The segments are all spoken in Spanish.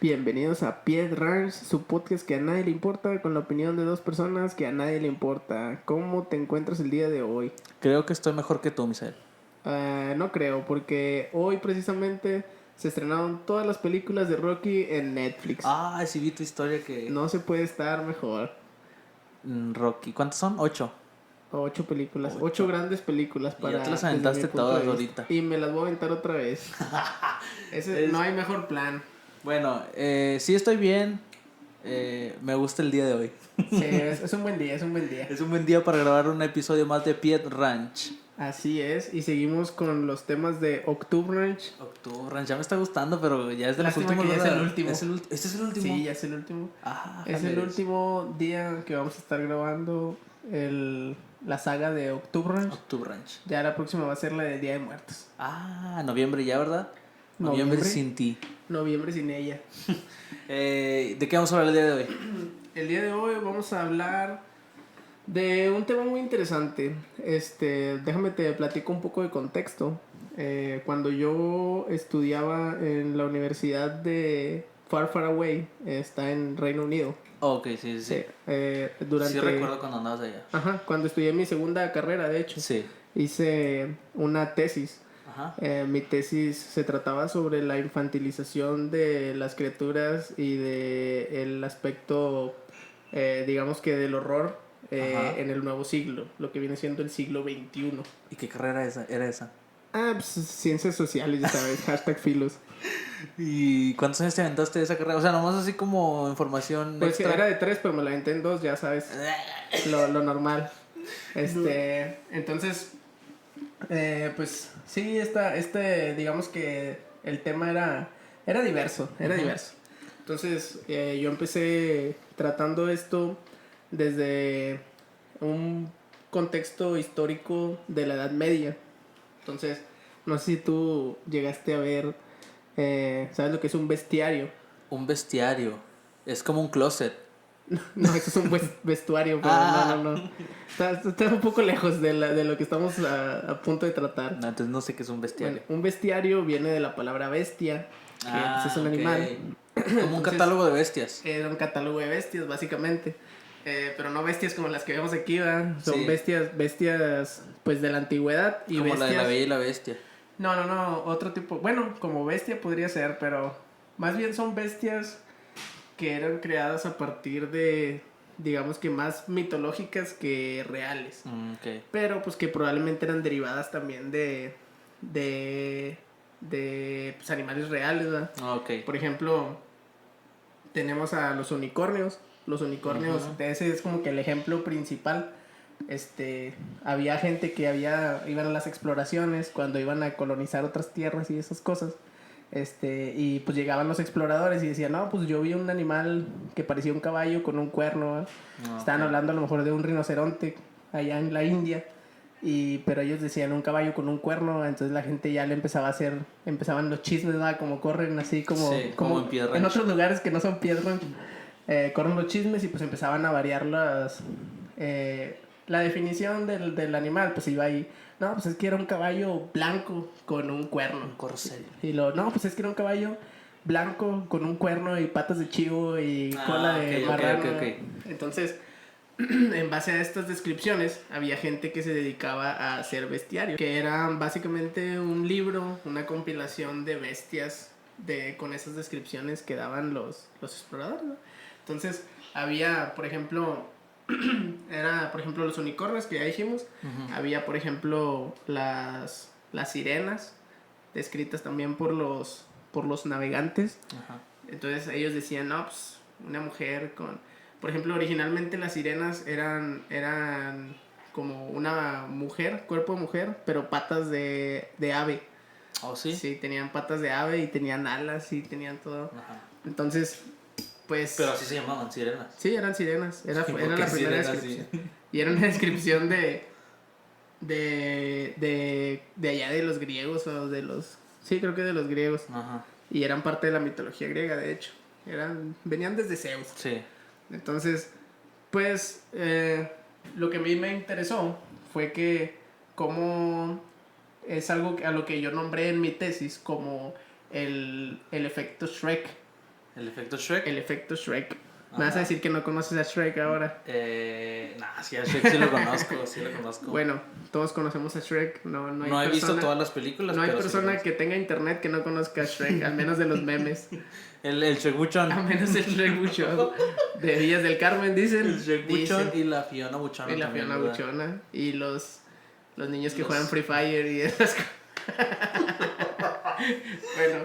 Bienvenidos a Pied Ranch, su podcast que a nadie le importa, con la opinión de dos personas que a nadie le importa. ¿Cómo te encuentras el día de hoy? Creo que estoy mejor que tú, Misael. No creo, porque hoy precisamente se estrenaron todas las películas de Rocky en Netflix. Ah, sí vi tu historia que... No se puede estar mejor. Rocky, ¿cuántos son? 8. 8 películas, Ocho. 8 grandes películas Y para... ya te las desde mi aventaste punto todas de vista. ahorita. Y me las voy a aventar otra vez. No hay mejor plan. Bueno, sí estoy bien. Me gusta el día de hoy. Sí, es un buen día, es un buen día. Es un buen día para grabar un episodio más de Pied Ranch. Así es, y seguimos con los temas de Octubre Ranch. Octubre Ranch, ya me está gustando, pero ya es de los Lástima últimos. que ya es el último. ¿Este es el último? Sí, ya es el último. Ah, Es el último día que vamos a estar grabando la saga de Octubre Ranch. Octubre Ranch. Ya la próxima va a ser la de Día de Muertos. Ah, noviembre ya, ¿verdad? Noviembre sin ti. Noviembre sin ella. ¿De qué vamos a hablar el día de hoy? El día de hoy vamos a hablar de un tema muy interesante. Déjame te platico un poco de contexto. Cuando yo estudiaba en la universidad de Far Far Away, está en Reino Unido. Ok, sí. Sí, Sí recuerdo cuando andabas allá. Ajá, cuando estudié mi segunda carrera, de hecho. Sí. Hice una tesis. Ajá. Mi tesis se trataba sobre la infantilización de las criaturas y de el aspecto, digamos que del horror en el nuevo siglo, lo que viene siendo el siglo XXI. ¿Y qué carrera era esa? Pues ciencias sociales, ya sabes, hashtag filos. ¿Y cuántos años te aventaste de esa carrera? O sea, nomás así como información Pues extra. era de 3, pero me la aventé en 2, ya sabes, lo normal. Entonces, pues sí, digamos que el tema era diverso, diverso. Entonces, yo empecé tratando esto desde un contexto histórico de la Edad Media. Entonces, no sé si tú llegaste a ver, ¿sabes lo que es un bestiario? Un bestiario. Es como un closet. No, eso es un vestuario, pero no. Está un poco lejos de lo que estamos a punto de tratar. No, entonces no sé qué es un bestiario. Bueno, un bestiario viene de la palabra bestia, que pues, es un animal. Como un catálogo de bestias. Era un catálogo de bestias, básicamente. Pero no bestias como las que vemos aquí, ¿verdad? Son Sí. bestias pues de la antigüedad. Y Como bestias... la de la Bella y la Bestia. No, otro tipo. Bueno, como bestia podría ser, pero más bien son bestias que eran creadas a partir de, digamos que más mitológicas que reales. Okay. Pero pues que probablemente eran derivadas también de pues, animales reales, ¿verdad? Ok. Por ejemplo, tenemos a los unicornios. Los unicornios, ese es como que el ejemplo principal. Había gente que iban a las exploraciones cuando iban a colonizar otras tierras y esas cosas. Y pues llegaban los exploradores y decían, no, pues yo vi un animal que parecía un caballo con un cuerno. Okay. Estaban hablando a lo mejor de un rinoceronte allá en la India. Pero ellos decían un caballo con un cuerno, entonces la gente ya le empezaban los chismes, ¿verdad? Como corren así como en Pied Ranch. En otros lugares que no son Pied Ranch. Corren los chismes y pues empezaban a variar la definición del animal, pues iba ahí, no, pues es que era un caballo blanco con un cuerno. Un corcel. No, pues es que era un caballo blanco con un cuerno y patas de chivo y cola de marrano. Okay. Entonces, en base a estas descripciones, había gente que se dedicaba a hacer bestiarios, que eran básicamente un libro, una compilación de bestias con esas descripciones que daban los exploradores, ¿no? Entonces, había, por ejemplo, los unicornios que ya dijimos. Había, por ejemplo, las sirenas, descritas también por los navegantes. Ajá. Entonces, ellos decían, no, pues, una mujer con... Por ejemplo, originalmente las sirenas eran como una mujer, cuerpo de mujer, pero patas de ave. ¿Oh, sí? Sí, tenían patas de ave y tenían alas y tenían todo. Ajá. Entonces, pues... Pero así se llamaban, sirenas. Sí, eran sirenas. Era la primera descripción. Sí. Y era una descripción de allá de los griegos o de los... Sí, creo que de los griegos. Ajá. Y eran parte de la mitología griega, de hecho. Venían desde Zeus. Sí. Entonces, pues, lo que a mí me interesó fue que como es algo a lo que yo nombré en mi tesis como el efecto Shrek. ¿El efecto Shrek? El efecto Shrek. Ajá. ¿Me vas a decir que no conoces a Shrek ahora? Sí, a Shrek sí lo conozco, sí lo conozco. Bueno, todos conocemos a Shrek. No hay he visto persona, todas las películas, no hay pero persona sí que tenga internet que no conozca a Shrek, al menos de los memes. El Shrek Buchón. A menos el Shrek Buchón. De Villas del Carmen, dicen. El Shrek Buchón Dicen. y la Fiona Buchona. Y la también, Fiona ¿verdad? Buchona. Y los niños que juegan Free Fire y esas cosas. Bueno.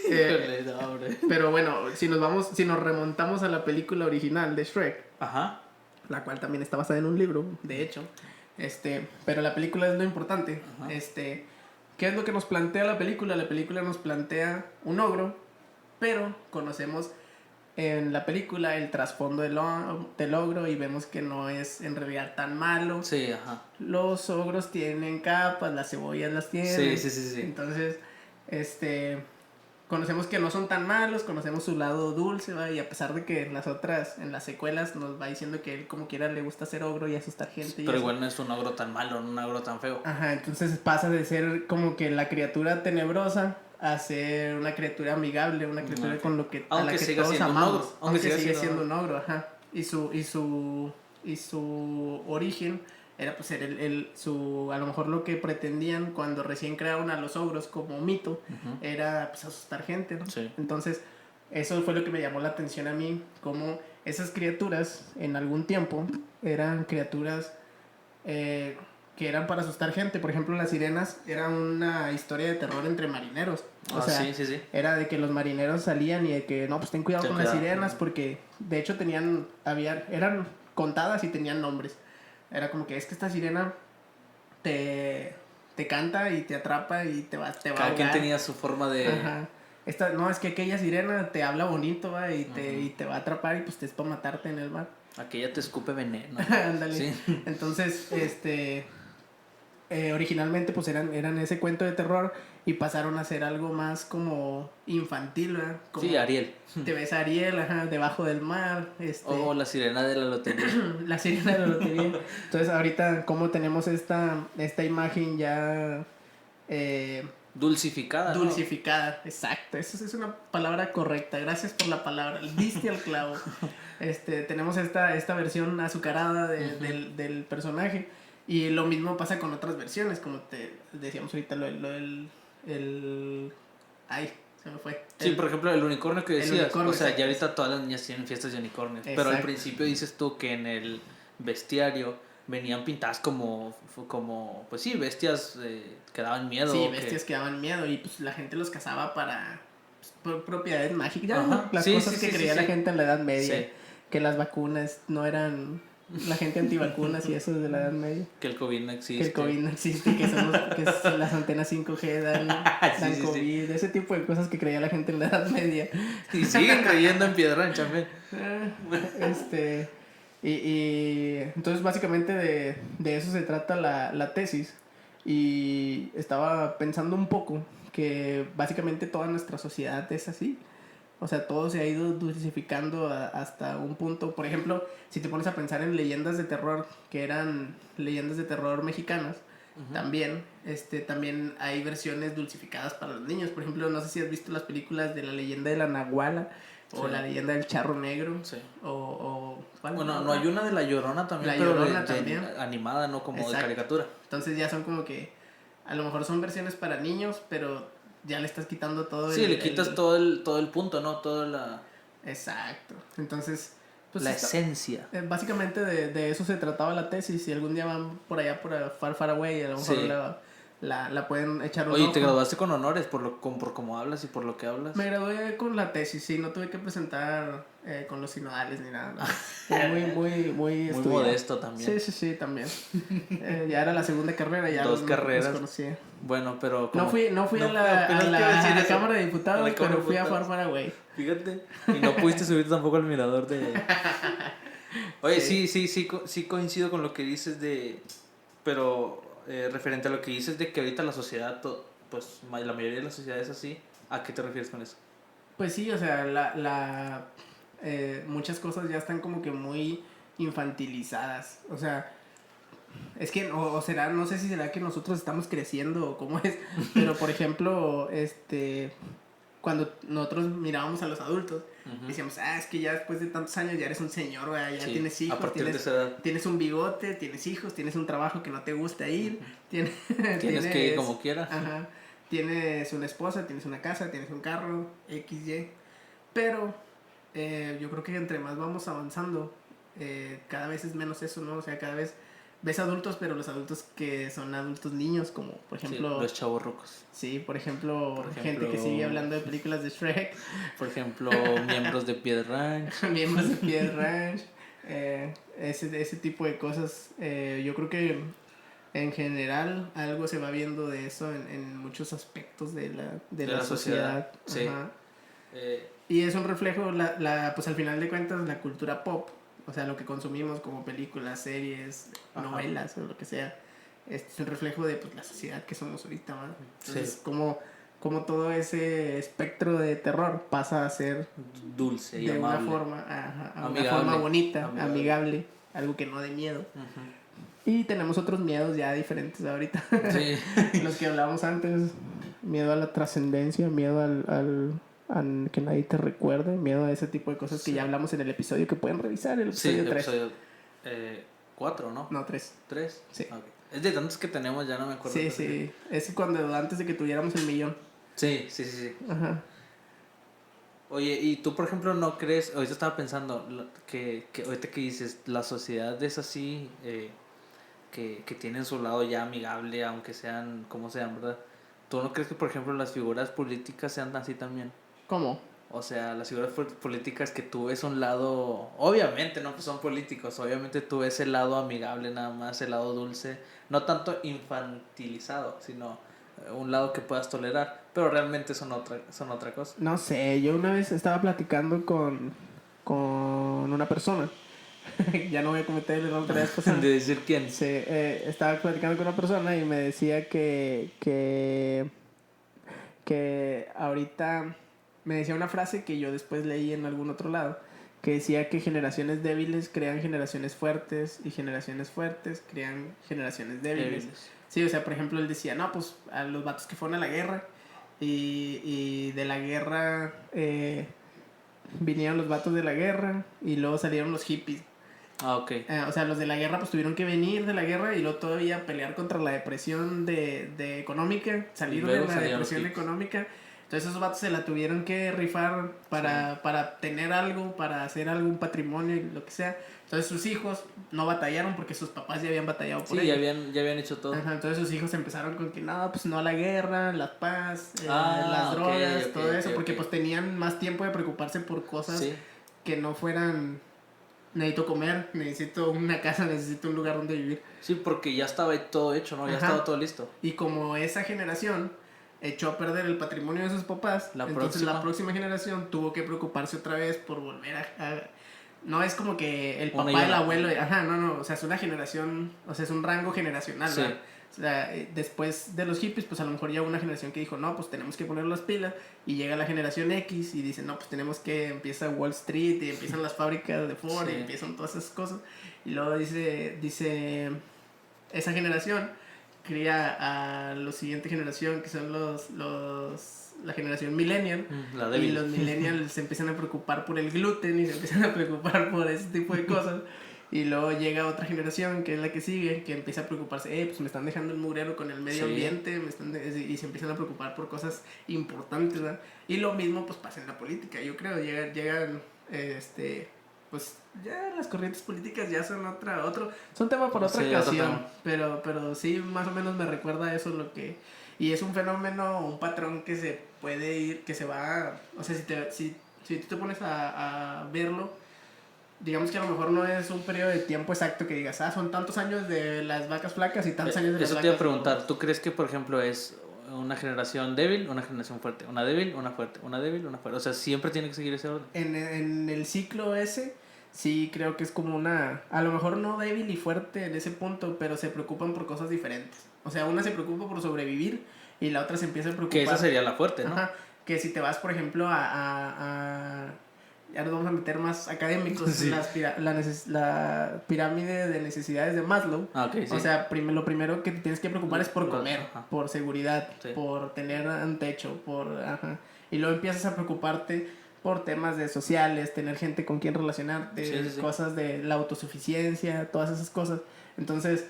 Híjole, no, hombre. Pero bueno, si nos remontamos a la película original de Shrek, Ajá. la cual también está basada en un libro, de hecho. Pero la película es lo importante. Ajá. ¿Qué es lo que nos plantea la película? La película nos plantea un ogro, pero conocemos en la película el trasfondo del ogro y vemos que no es en realidad tan malo. Sí, ajá. Los ogros tienen capas, las cebollas las tienen. Sí. Entonces, conocemos que no son tan malos, conocemos su lado dulce, ¿va? Y a pesar de que en las secuelas nos va diciendo que él como quiera le gusta ser ogro y asustar gente. Pero igual no es un ogro tan malo, no un ogro tan feo. Ajá, entonces pasa de ser como que la criatura tenebrosa a ser una criatura amigable, una criatura con lo que, a la que todos amamos. Aunque sigue siendo un ogro, ajá. Y su origen era pues ser a lo mejor lo que pretendían cuando recién crearon a los ogros como mito, era pues asustar gente, ¿no? Sí. Entonces, eso fue lo que me llamó la atención a mí, como esas criaturas en algún tiempo eran criaturas que eran para asustar gente. Por ejemplo, las sirenas eran una historia de terror entre marineros. O sea, sí. era de que los marineros salían y de que, no, pues ten cuidado con las sirenas, porque de hecho eran contadas y tenían nombres. Era como que es que esta sirena te canta y te atrapa y te va a ahogar. Cada quien tenía su forma de... Ajá. No, es que aquella sirena te habla bonito, ¿va? Y te va a atrapar y pues te es para matarte en el mar. Aquella te escupe veneno. Ándale. Sí. Entonces, originalmente pues eran ese cuento de terror y pasaron a ser algo más como infantil, ¿verdad? Como Sí, Ariel. te ves a Ariel, ajá, debajo del mar, O la sirena de la lotería. la sirena de la lotería. Entonces ahorita como tenemos esta imagen ya Dulcificada, ¿no? dulcificada, exacto, esa es una palabra correcta, gracias por la palabra, diste al clavo. Tenemos esta versión azucarada del personaje. Y lo mismo pasa con otras versiones, como te decíamos ahorita, ay, se me fue. Sí, por ejemplo, el unicornio que decías. unicornio, o sea, exacto. ya ahorita todas las niñas tienen fiestas de unicornios. Pero al Exacto. principio dices tú que en el bestiario venían pintadas como pues sí, bestias que daban miedo. Sí, bestias que daban miedo y pues la gente los cazaba para por propiedades mágicas. Ajá. Las Sí, cosas sí, que sí, creía sí, la sí. gente en la Edad Media. Sí. Que las vacunas no eran la gente antivacunas y eso de la Edad Media. Que el COVID no existe. Que el COVID no existe, que las antenas 5G dan Sí. COVID, ese tipo de cosas que creía la gente en la Edad Media. Y siguen creyendo en Piedra también. Y entonces básicamente de eso se trata la tesis. Y estaba pensando un poco que básicamente toda nuestra sociedad es así. O sea, todo se ha ido dulcificando hasta un punto. Por ejemplo, si te pones a pensar en leyendas de terror, que eran leyendas de terror mexicanas, también hay versiones dulcificadas para los niños. Por ejemplo, no sé si has visto las películas de la leyenda de la Nahuala o la leyenda del Charro Negro. Sí. ¿cuál? Bueno, no hay una de La Llorona también, La pero Llorona también. animada, no como Exacto. de caricatura. Entonces ya son como que a lo mejor son versiones para niños, pero ya le estás quitando todo Sí, le quitas todo el punto, ¿no? Toda la... Exacto. Entonces, pues la esencia. Básicamente de eso se trataba la tesis. Si algún día van por allá por Far Away, a lo mejor Sí. la pueden echar un Oye, ojo. te graduaste con honores por cómo hablas y por lo que hablas. Me gradué con la tesis, sí, no tuve que presentar con los sinodales ni nada. ¿No? Fui muy Muy modesto también. Sí, también. Ya era la segunda carrera, ya Dos carreras. los conocía. Bueno, pero... No fui a la Cámara de Diputados, pero fui a Far Away. Fíjate. Y no pudiste subir tampoco al mirador de... Oye, sí coincido con lo que dices de... Pero referente a lo que dices de que ahorita la sociedad, pues la mayoría de la sociedad es así, ¿a qué te refieres con eso? Pues sí, o sea, muchas cosas ya están como que muy infantilizadas. O sea, es que, o será, no sé si será que nosotros estamos creciendo o cómo es, pero por ejemplo, cuando nosotros mirábamos a los adultos, Ujú. decíamos, es que ya después de tantos años ya eres un señor, ¿verdad? Ya Sí, tienes hijos, a partir de tienes, esa edad. tienes un bigote, tienes hijos, tienes un trabajo que no te gusta ir, tienes, Tienes que ir como quieras. ajá, tienes una esposa, tienes una casa, tienes un carro, XY. Pero yo creo que entre más vamos avanzando, cada vez es menos eso, ¿no? O sea, cada vez ves adultos, pero los adultos que son adultos niños, como por ejemplo... Sí, los chavorrucos. Sí, por ejemplo, Por gente ejemplo- que sigue hablando de películas de Shrek, Por ejemplo, miembros de Pied Ranch. miembros de Pied Ranch, ese tipo de cosas. Yo creo que en general algo se va viendo de eso en muchos aspectos de la sociedad. Sí. Ajá. Eh, Y es un reflejo, pues al final de cuentas, la cultura pop, o sea, lo que consumimos como películas, series, Ajá. novelas o lo que sea, es un reflejo de pues, la sociedad que somos ahorita, ¿no? Entonces, Sí. como todo ese espectro de terror pasa a ser dulce y de una amable. forma, a una Amigable. forma bonita, Amigable. amigable, algo que no dé miedo. Ujú. Y tenemos otros miedos ya diferentes ahorita. Sí. Los que hablábamos antes, miedo a la trascendencia, miedo a que nadie te recuerde, miedo a ese tipo de cosas que Sí. ya hablamos en el episodio, que pueden revisar el Sí, episodio 3. episodio 4, ¿no? No, 3. 3. Sí. Okay. Es de tantos que tenemos, ya no me acuerdo. Sí, sí. Es cuando antes de que tuviéramos el millón. Sí, sí, sí, sí. Ajá. Oye, y tú, por ejemplo, no crees, ahorita estaba pensando que ahorita que dices, la sociedad es así, que tienen su lado ya amigable, aunque sean como sean, ¿verdad? ¿Tú no crees que, por ejemplo, las figuras políticas sean así también? ¿Cómo? O sea, las figuras políticas que tú ves un lado, obviamente no pues son políticos, obviamente tú ves el lado amigable nada más, el lado dulce, no tanto infantilizado, sino un lado que puedas tolerar, pero realmente son otra cosa. No sé, yo una vez estaba platicando con una persona. Ya no voy a cometer el error de la vez pasada. De decir quién. Sí, estaba platicando con una persona y me decía que ahorita me decía una frase que yo después leí en algún otro lado, que decía que generaciones débiles crean generaciones fuertes y generaciones fuertes crean generaciones débiles. Sí, o sea, por ejemplo, él decía, no, pues a los vatos que fueron a la guerra y de la guerra vinieron los vatos de la guerra y luego salieron los hippies. Ah, ok. O sea, los de la guerra pues tuvieron que venir de la guerra y luego todavía pelear contra la depresión de económica, salir de la depresión económica. Entonces esos vatos se la tuvieron que rifar para tener algo, para hacer algún patrimonio y lo que sea. Entonces sus hijos no batallaron porque sus papás ya habían batallado por ello. Ya habían hecho todo. Ajá, entonces sus hijos empezaron con que no, pues no a la guerra, la paz, las drogas, todo eso, porque pues tenían más tiempo de preocuparse por cosas que no fueran... Necesito comer, necesito una casa, necesito un lugar donde vivir. Sí, porque ya estaba todo hecho, ¿no? Ya estaba todo listo. Y como esa generación echó a perder el patrimonio de sus papás, entonces la próxima generación tuvo que preocuparse otra vez por volver a no es como que el papá y el abuelo, no, o sea, es una generación, o sea, es un rango generacional, sí. ¿verdad? O sea, después de los hippies, pues a lo mejor ya hubo una generación que dijo, no, pues tenemos que poner las pilas. Y llega la generación X y dice, no, pues tenemos que... Empieza Wall Street y empiezan las fábricas de Ford y empiezan todas esas cosas. Y luego dice esa generación cría a la siguiente generación, que son la generación millennial. Y los millennials se empiezan a preocupar por el gluten y se empiezan a preocupar por ese tipo de cosas. Y luego llega otra generación, que es la que sigue, que empieza a preocuparse, pues me están dejando el mugrero con el medio ambiente, y se empiezan a preocupar por cosas importantes, ¿verdad? Y lo mismo pues pasa en la política, yo creo, llegan pues ya las corrientes políticas ya son son tema por otra ocasión, pero sí, más o menos me recuerda a eso y es un fenómeno, un patrón que se puede ir, que se va, o sea, si tú te pones a verlo, digamos que a lo mejor no es un periodo de tiempo exacto que digas, son tantos años de las vacas flacas y tantos años de las vacas... Eso te iba a preguntar, ¿tú crees que, por ejemplo, es una generación débil, una generación fuerte? Una débil, una fuerte, una débil, una fuerte. O sea, siempre tiene que seguir ese orden. En el ciclo ese, sí creo que es como a lo mejor no débil y fuerte en ese punto, pero se preocupan por cosas diferentes. O sea, una se preocupa por sobrevivir y la otra se empieza a preocupar... Que esa sería la fuerte, ¿no? Ajá, que si te vas, por ejemplo, ya nos vamos a meter más académicos, Sí. la pirámide de necesidades de Maslow. Okay, sí. O sea, lo primero que te tienes que preocupar es por comer, Ajá. por seguridad, Sí. por tener un techo, ajá. Y luego empiezas a preocuparte por temas de sociales, tener gente con quien relacionarte, Sí. cosas de la autosuficiencia, todas esas cosas. Entonces,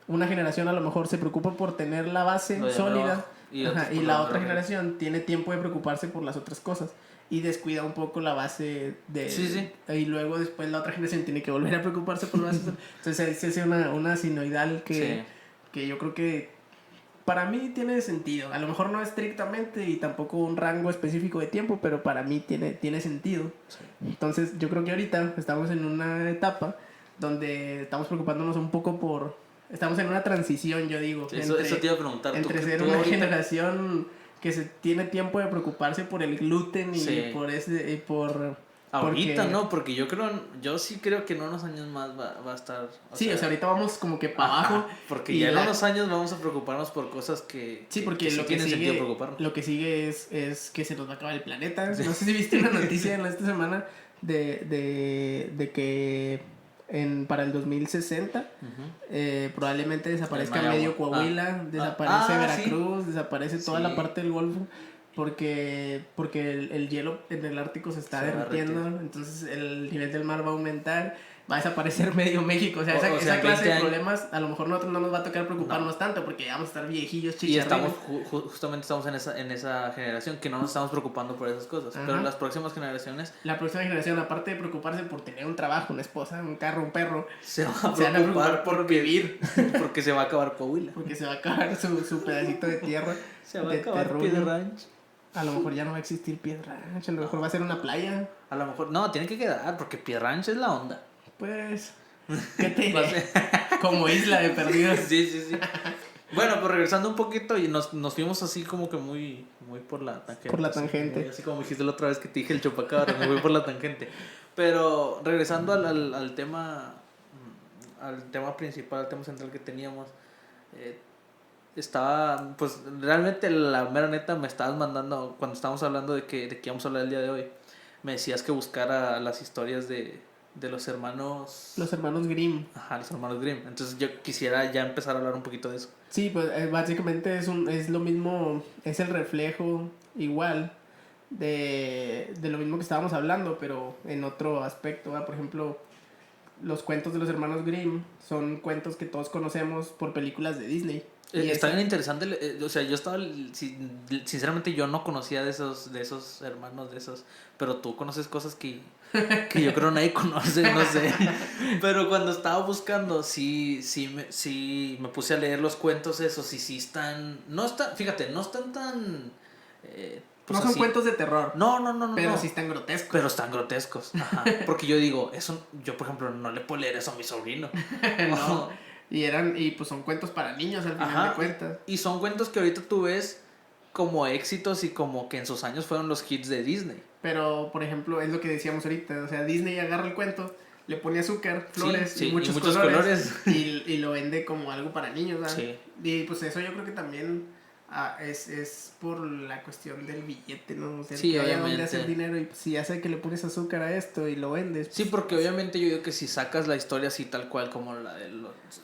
una generación a lo mejor se preocupa por tener la base sólida, y la otra generación tiene tiempo de preocuparse por las otras cosas y descuida un poco la base de... Sí. Y luego después la otra generación tiene que volver a preocuparse por las otras. Entonces se hace una sinoidal que yo creo que para mí tiene sentido. A lo mejor no estrictamente y tampoco un rango específico de tiempo, pero para mí tiene sentido. Sí. Entonces yo creo que ahorita estamos en una etapa donde estamos preocupándonos un poco por... Estamos en una transición, yo digo. Sí, eso te iba a preguntar. Entre ser una generación que se tiene tiempo de preocuparse por el gluten y por ese... Ahorita no, porque yo sí creo que en unos años más va a estar... O sea, ahorita vamos como que para abajo. Porque ya en unos años vamos a preocuparnos por cosas que... Sí, porque lo que tiene sigue, sentido preocuparnos. lo que sigue es que se nos va a acabar el planeta. Sí. No sé si viste una noticia en esta semana de que para el 2060 probablemente desaparezca medio Coahuila, desaparece Veracruz, sí. Desaparece toda la parte del Golfo. Porque el hielo en el Ártico se está derritiendo, entonces el nivel del mar va a aumentar, va a desaparecer medio México. O sea, esa clase de problemas a lo mejor nosotros no nos va a tocar preocuparnos tanto porque ya vamos a estar viejillos, chicharrines. Y justamente estamos en esa generación que no nos estamos preocupando por esas cosas. Ajá. Pero las próximas generaciones... La próxima generación, aparte de preocuparse por tener un trabajo, una esposa, un carro, un perro, se van a preocupar por vivir. Porque se va a acabar Coahuila. Porque se va a acabar su pedacito de tierra. Se va a acabar Piedra Ranch. A lo mejor ya no va a existir Piedra Ranch, a lo mejor va a ser una playa. A lo mejor, no, tiene que quedar, porque Piedra Ranch es la onda. Pues, ¿qué te diré? Como isla de perdidos. Sí. Bueno, pues regresando un poquito y nos fuimos así como que muy por la tangente. Por la tangente. Así como dijiste la otra vez que te dije el chupacabra, me voy por la tangente. Pero regresando al tema principal, al tema central que teníamos, estaba, pues realmente la mera neta me estabas mandando, cuando estábamos hablando de que íbamos a hablar el día de hoy, me decías que buscara las historias de los hermanos... Los hermanos Grimm. Ajá, los hermanos Grimm. Entonces yo quisiera ya empezar a hablar un poquito de eso. Sí, pues básicamente es lo mismo, es el reflejo igual de lo mismo que estábamos hablando, pero en otro aspecto, ¿verdad? Por ejemplo, los cuentos de los hermanos Grimm son cuentos que todos conocemos por películas de Disney. Está bien interesante, o sea, yo estaba, sinceramente yo no conocía de esos hermanos, pero tú conoces cosas que yo creo nadie conoce, no sé. Pero cuando estaba buscando, sí me puse a leer los cuentos esos y sí están, fíjate, no están tan... pues no son así cuentos de terror. No. Pero sí están grotescos. Pero están grotescos, ajá. Porque yo digo, yo por ejemplo no le puedo leer eso a mi sobrino. No. Y pues son cuentos para niños al final de cuentas. Y son cuentos que ahorita tú ves como éxitos y como que en sus años fueron los hits de Disney. Pero, por ejemplo, es lo que decíamos ahorita. O sea, Disney agarra el cuento, le pone azúcar, flores y muchos colores. Y lo vende como algo para niños, ¿verdad? Sí. Y pues eso yo creo que también es por la cuestión del billete, ¿no? O sea, sí, que haya obviamente. donde hacer dinero y pues, si ya sé que le pones azúcar a esto y lo vendes. Pues, sí, porque obviamente yo digo que si sacas la historia así tal cual como la de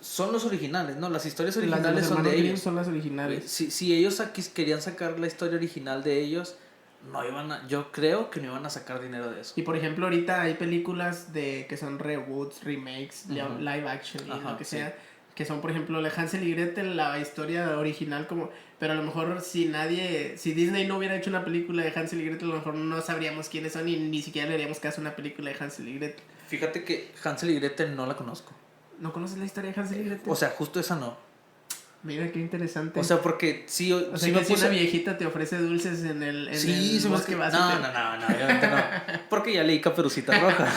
son los originales, ¿no? Las historias originales son de ellos. Son las originales. Si ellos querían sacar la historia original de ellos, yo creo que no iban a sacar dinero de eso. Y por ejemplo, ahorita hay películas que son reboots, remakes, live action, lo que sea, que son, por ejemplo, la Hansel y Gretel, la historia original, pero a lo mejor si Disney no hubiera hecho una película de Hansel y Gretel, a lo mejor no sabríamos quiénes son y ni siquiera le haríamos caso a una película de Hansel y Gretel. Fíjate que Hansel y Gretel no la conozco. ¿No conoces la historia de Hansel y Gretel? O sea, justo esa no. Mira, qué interesante. O sea, porque sí me puse... Si una viejita te ofrece dulces en el bosque básico. No, obviamente no. Porque ya leí Caperucita Roja.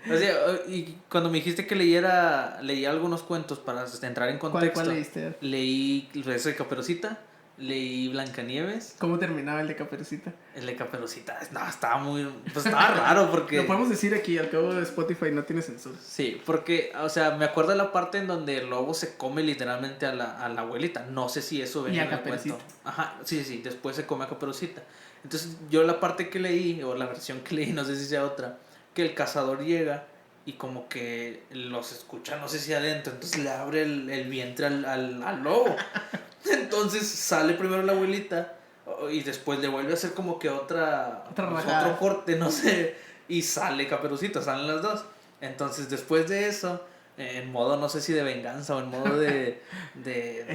O sea, y cuando me dijiste que leía algunos cuentos para entrar en contexto. ¿Cuál leíste? Leí el resto de Caperucita, leí Blancanieves. ¿Cómo terminaba el de Caperucita? El de Caperucita, no, estaba muy... Pues estaba raro porque... Lo podemos decir aquí, al cabo de Spotify no tiene censura. Sí, porque, o sea, me acuerdo de la parte en donde el lobo se come literalmente a la abuelita. No sé si eso venía en el cuento. Ajá, sí, después se come a Caperucita. Entonces, yo la parte que leí, o la versión que leí, no sé si sea otra, que el cazador llega y como que los escucha, no sé si adentro, entonces le abre el vientre al lobo. Entonces sale primero la abuelita y después le vuelve a hacer como que otro corte, no sé, y sale Caperucita, salen las dos. Entonces después de eso, en modo no sé si de venganza o en modo de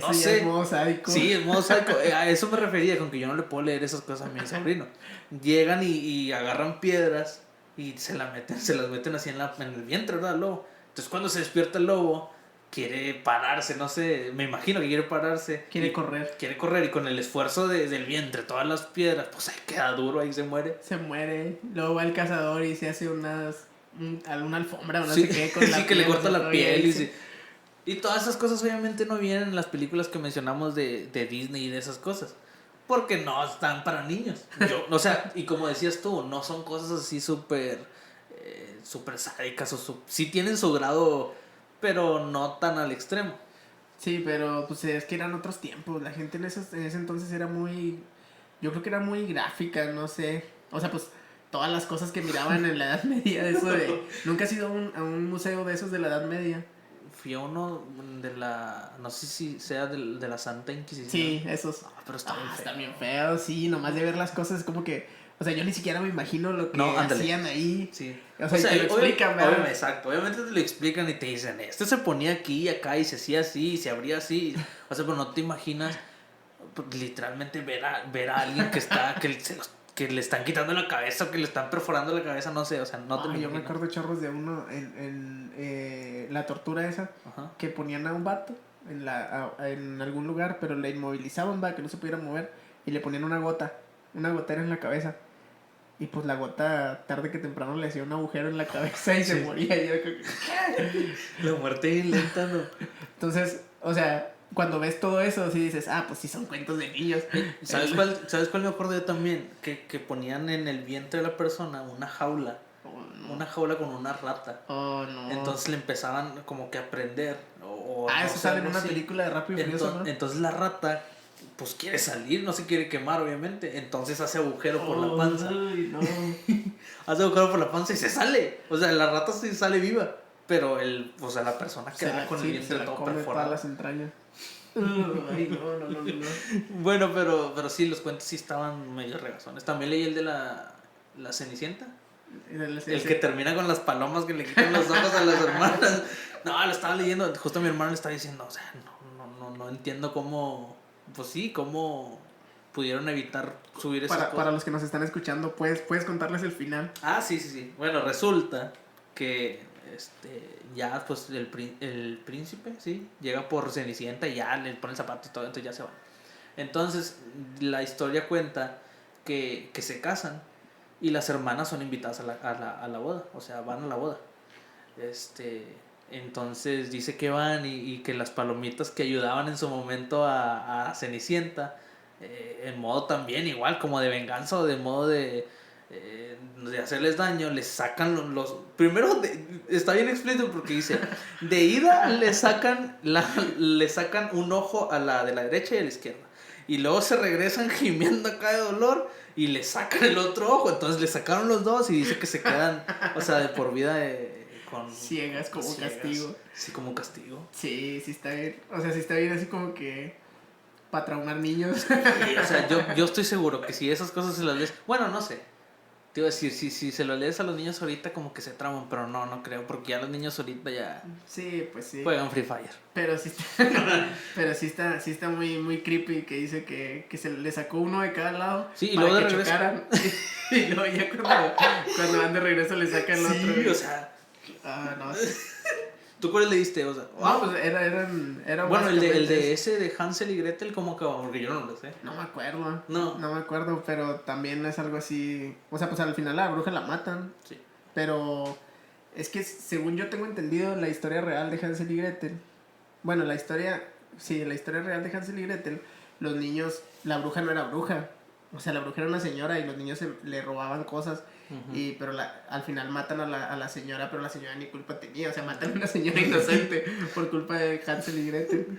no Ese sé. Es modo sádico. Sí, es modo sádico. A eso me refería, con que yo no le puedo leer esas cosas a mi sobrino. Llegan y agarran piedras y se las meten así en el vientre, ¿verdad? El lobo. Entonces cuando se despierta el lobo, quiere pararse, no sé, me imagino que quiere pararse. Quiere correr y con el esfuerzo del vientre, todas las piedras, pues ahí queda duro, ahí se muere. Se muere, luego va el cazador y se hace una alfombra o no Sí, sé qué con la sí, que le corta la piel sí. Y todas esas cosas obviamente no vienen en las películas que mencionamos de Disney y de esas cosas. Porque no están para niños. O sea, y como decías tú, no son cosas así súper sádicas sí tienen su grado, pero no tan al extremo. Sí, pero pues es que eran otros tiempos. La gente en ese entonces era muy... Yo creo que era muy gráfica, no sé. O sea, pues todas las cosas que miraban en la Edad Media, eso de... ¿Nunca has ido a un museo de esos de la Edad Media? Fui a uno de la... No sé si sea de la Santa Inquisición. Sí, esos. Pero está bien feo. Está bien feo, sí. Nomás de ver las cosas es como que... O sea, yo ni siquiera me imagino lo que hacían ahí. Sí. O sea te lo explican, ¿verdad? Exacto. Obviamente te lo explican y te dicen, este se ponía aquí y acá y se hacía así y se abría así. O sea, pero no te imaginas literalmente ver a alguien que está... que le están quitando la cabeza o que le están perforando la cabeza, no sé, o sea, no te imaginas. Yo me acuerdo chorros de uno en la tortura esa. Ajá. Que ponían a un vato en algún lugar, pero le inmovilizaban, que no se pudiera mover, y le ponían una gotera en la cabeza. Y pues la gota, tarde que temprano, le hacía un agujero en la cabeza y se moría. Y yo creo que... La muerte bien lenta, ¿no? Entonces, o sea, cuando ves todo eso, sí dices, pues sí son cuentos de niños. ¿Sabes cuál me acuerdo yo también? Que ponían en el vientre de la persona una jaula. No. Una jaula con una rata. Oh, no. Entonces le empezaban como que a aprender. Eso sale en una película de Rápido y Furioso, ¿no? Entonces la rata, pues quiere salir, no se quiere quemar, obviamente. Entonces hace agujero por la panza. Ay, no. Hace agujero por la panza y se sale. O sea, la rata sí sale viva. Pero la persona queda con el vientre todo perforado. Todas las entrañas. Ay, no. Bueno, pero sí, los cuentos sí estaban medio regazones. También leí el de la Cenicienta. El que termina con las palomas que le quitan los ojos a las hermanas. No, lo estaba leyendo. Justo mi hermano le estaba diciendo, o sea, no entiendo cómo, pues sí, cómo pudieron evitar subir esas cosas. Para los que nos están escuchando, ¿puedes contarles el final? Sí. Bueno, resulta que ya pues el príncipe, sí, llega por Cenicienta y ya le pone el zapato y todo, entonces ya se va. Entonces la historia cuenta que se casan y las hermanas son invitadas a la boda, o sea, van a la boda. Entonces dice que van y que las palomitas que ayudaban en su momento a Cenicienta, en modo también igual como de venganza o de modo de hacerles daño, les sacan primero está bien explícito porque dice, de ida le sacan un ojo a la de la derecha y a la izquierda, y luego se regresan gimiendo acá de dolor y le sacan el otro ojo. Entonces le sacaron los dos y dice que se quedan, o sea, de por vida con ciegas como castigo. Sí, como castigo. Sí está bien. O sea, sí está bien así como que para traumar niños. Sí, o sea, yo estoy seguro que si esas cosas se las lees, bueno, no sé. Te iba a decir, si se lo lees a los niños ahorita como que se trauman, pero no creo, porque ya los niños ahorita ya sí, pues sí, juegan Free Fire. Pero sí está muy, muy creepy, que dice que se le sacó uno de cada lado, sí, y luego de regreso chocaran. Y luego ya cuando van de regreso le sacan el otro. Sí, o sea, no. ¿Tú cuál leíste? O sea, pues era bueno, el de ese de Hansel y Gretel, ¿cómo acabó? Porque yo no lo sé. No me acuerdo. No me acuerdo, pero también es algo así. O sea, pues al final la bruja la matan. Sí. Pero es que según yo tengo entendido, la historia real de Hansel y Gretel. Bueno, la historia real de Hansel y Gretel los niños, la bruja no era bruja. O sea, la bruja era una señora y los niños le robaban cosas. Uh-huh. Pero al final matan a la señora, pero la señora ni culpa tenía. O sea, matan a una señora inocente por culpa de Hansel y Gretel.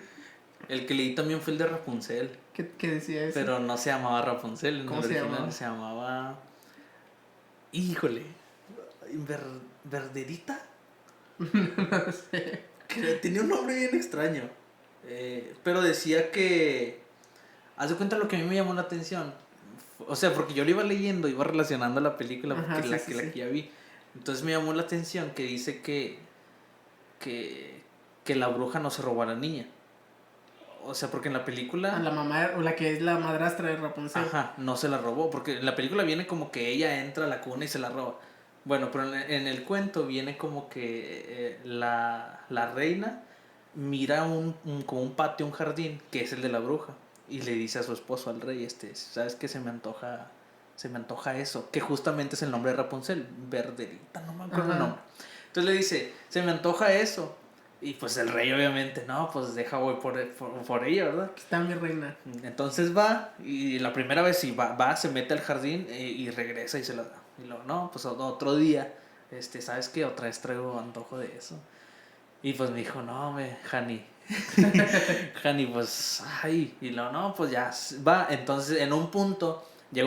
El que leí también fue el de Rapunzel. ¿Qué decía eso? Pero no se llamaba Rapunzel. En ¿Cómo el se original llamaba? Se llamaba... Híjole. ¿Verderita? No sé. Que tenía un nombre bien extraño. Pero decía que... Haz de cuenta lo que a mí me llamó la atención. O sea, porque yo lo iba leyendo, iba relacionando la película porque Ajá, la sí. que ya vi. Entonces me llamó la atención que dice que la bruja no se robó a la niña. O sea, porque en la película... A la mamá, o la que es la madrastra de Rapunzel. Ajá, no se la robó. Porque en la película viene como que ella entra a la cuna y se la roba. Bueno, pero en el cuento viene como que la reina mira como un patio, un jardín, que es el de la bruja. Y le dice a su esposo, al rey, ¿sabes qué? Se me antoja eso. Que justamente es el nombre de Rapunzel. Verderita, no me acuerdo el nombre. Entonces le dice, se me antoja eso. Y pues el rey obviamente, no, pues voy por ella, ¿verdad? Aquí está mi reina. Entonces va, y la primera vez sí va, se mete al jardín y regresa y se la da. Y luego, no, pues otro día, ¿sabes qué? Otra vez traigo antojo de eso. Y pues me dijo, no, Hani, pues, ay. Y luego, no, pues ya va. Entonces, llega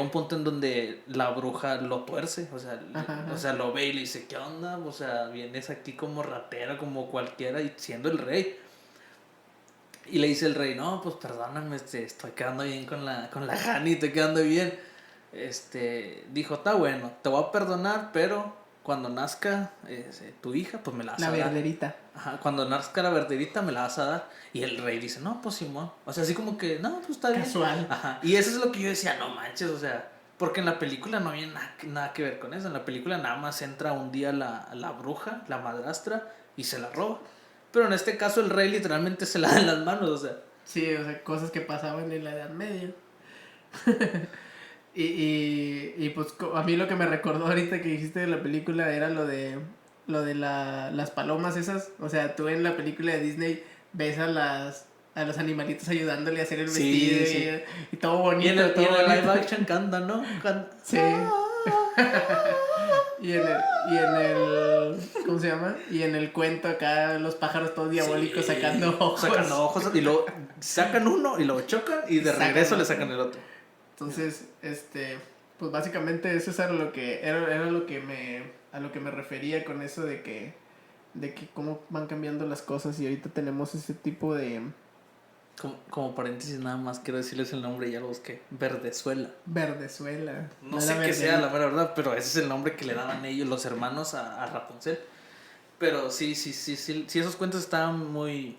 un punto en donde la bruja lo tuerce, o sea, lo ve y le dice, ¿qué onda? O sea, vienes aquí como ratera, como cualquiera, y siendo el rey. Y le dice el rey, no, pues perdóname, estoy quedando bien con la Hani, estoy quedando bien. Dijo, está bueno, te voy a perdonar, pero cuando nazca tu hija, pues me la vas a dar. La verderita. Ajá, cuando nazca la verderita me la vas a dar. Y el rey dice, no, pues Simón. O sea, así como que, no, pues está bien. Casual. Ajá. Y eso es lo que yo decía, no manches, o sea, porque en la película no había nada que ver con eso. En la película nada más entra un día la bruja, la madrastra, y se la roba. Pero en este caso el rey literalmente se la da en las manos, o sea. Sí, o sea, cosas que pasaban en la Edad Media. y pues a mí lo que me recordó ahorita que dijiste de la película era lo de las palomas esas. O sea, tú en la película de Disney ves a los animalitos ayudándole a hacer el vestido Sí. Y todo bonito. Y en el bonito. live action canta, ¿no? Sí. Y en el ¿cómo se llama? Y en el cuento acá los pájaros todos diabólicos sacando ojos. Sacando ojos y luego sacan uno y luego chocan y de regreso le sacan el otro. Entonces, pues básicamente eso es a lo que era a lo que me refería con eso de que cómo van cambiando las cosas y ahorita tenemos ese tipo de... Como paréntesis nada más quiero decirles el nombre, ya lo busqué. Verdezuela. No sé qué sea la verdad, pero ese es el nombre que le daban ellos, los hermanos a Rapunzel. Pero sí, esos cuentos estaban muy...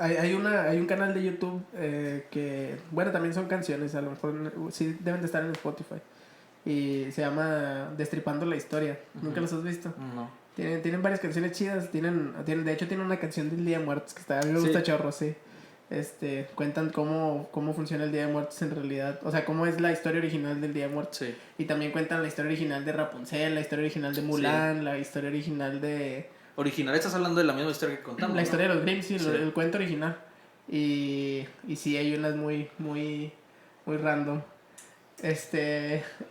Hay un canal de YouTube que, bueno, también son canciones, a lo mejor sí deben de estar en Spotify. Y se llama Destripando la Historia. ¿Nunca los has visto? No. Tienen varias canciones chidas. De hecho, tienen una canción del Día de Muertos que a mí me gusta chorro, sí. Cuentan cómo funciona el Día de Muertos en realidad. O sea, cómo es la historia original del Día de Muertos. Sí. Y también cuentan la historia original de Rapunzel, la historia original de Mulan, la historia original de... Original, estás hablando de la misma historia que contamos. La historia de los Grimm, sí. El cuento original. Y sí, hay unas muy random.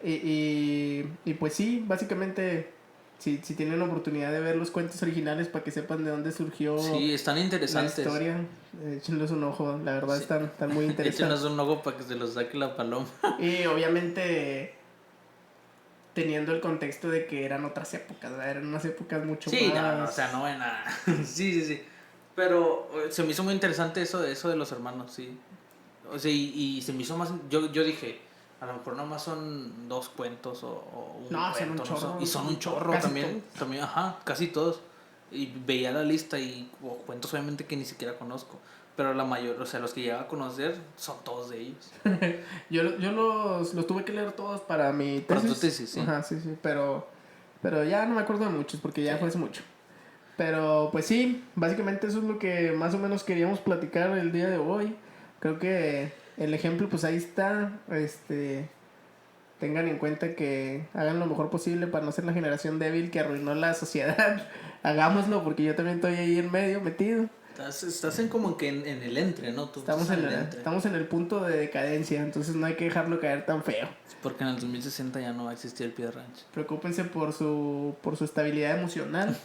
Y pues sí, básicamente, si tienen la oportunidad de ver los cuentos originales para que sepan de dónde surgió están interesantes. la historia, échenles un ojo, la verdad están muy interesantes. Échenles un ojo para que se los saque la paloma. Y obviamente teniendo el contexto de que eran otras épocas, ¿verdad? Eran unas épocas mucho más... Sí, no, o sea, no ven nada. Sí. Pero se me hizo muy interesante eso de los hermanos, sí. O sea, y se me hizo más... Yo dije, a lo mejor nomás son 2 cuentos o un no, cuento. Son un chorro. Y son un chorro también. Ajá, casi todos. Y veía la lista y cuentos obviamente que ni siquiera conozco. Pero la mayor, o sea, los que llegaba a conocer son todos de ellos. yo los tuve que leer todos para mi tesis. Para tu tesis, sí. Ajá, sí, pero ya no me acuerdo de muchos porque ya fue hace mucho. Pero pues sí, básicamente eso es lo que más o menos queríamos platicar el día de hoy. Creo que el ejemplo pues ahí está. Tengan en cuenta que hagan lo mejor posible para no ser la generación débil que arruinó la sociedad. Hagámoslo porque yo también estoy ahí en medio metido. Estás en como que en el entre, ¿no? Tú Estamos estás estamos en el punto de decadencia, entonces no hay que dejarlo caer tan feo. Porque en el 2060 ya no va a existir el Pie Ranch. Preocúpense por su estabilidad emocional,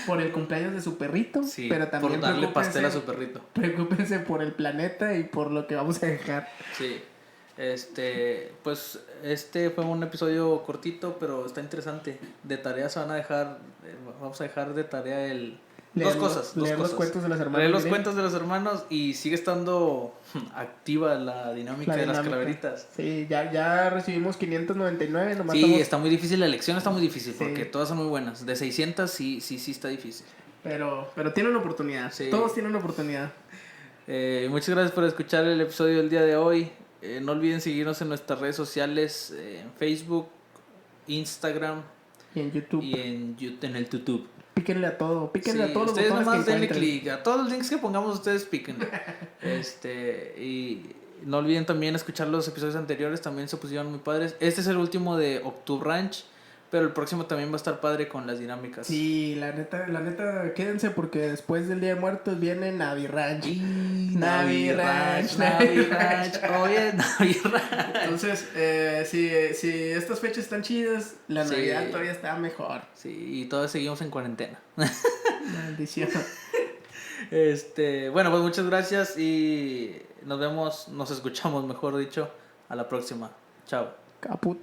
por el cumpleaños de su perrito, Sí, pero también por darle pastel a su perrito. Preocúpense por el planeta y por lo que vamos a dejar. Sí. Pues este fue un episodio cortito, pero está interesante. De tarea se van a dejar, vamos a dejar de tarea dos cosas. Leer los cuentos de los hermanos. Leer los cuentos de los hermanos y sigue estando activa la dinámica de las calaveritas. Sí, ya recibimos 599. Nomás sí, está muy difícil, la elección está muy difícil, sí. Porque todas son muy buenas. De 600 sí está difícil. Pero tienen oportunidad, sí. Todos tienen oportunidad. Muchas gracias por escuchar el episodio del día de hoy. No olviden seguirnos en nuestras redes sociales, en Facebook, Instagram y en YouTube. Y en el YouTube. Píquenle a todo, píquenle a todos los botones que encuentren. Ustedes nomás denle clic, a todos los links que pongamos ustedes píquenle. Y no olviden también escuchar los episodios anteriores, también se pusieron muy padres. Este es el último de Octubre Ranch, pero el próximo también va a estar padre con las dinámicas. Sí, la neta, quédense porque después del Día de Muertos viene Navi Ranch. Navi Ranch. Oye, Navi Ranch. Entonces, si estas fechas están chidas, la Navidad todavía está mejor. Sí, y todavía seguimos en cuarentena. Maldición. Bueno, pues muchas gracias y nos escuchamos, mejor dicho, a la próxima. Chao. Caput.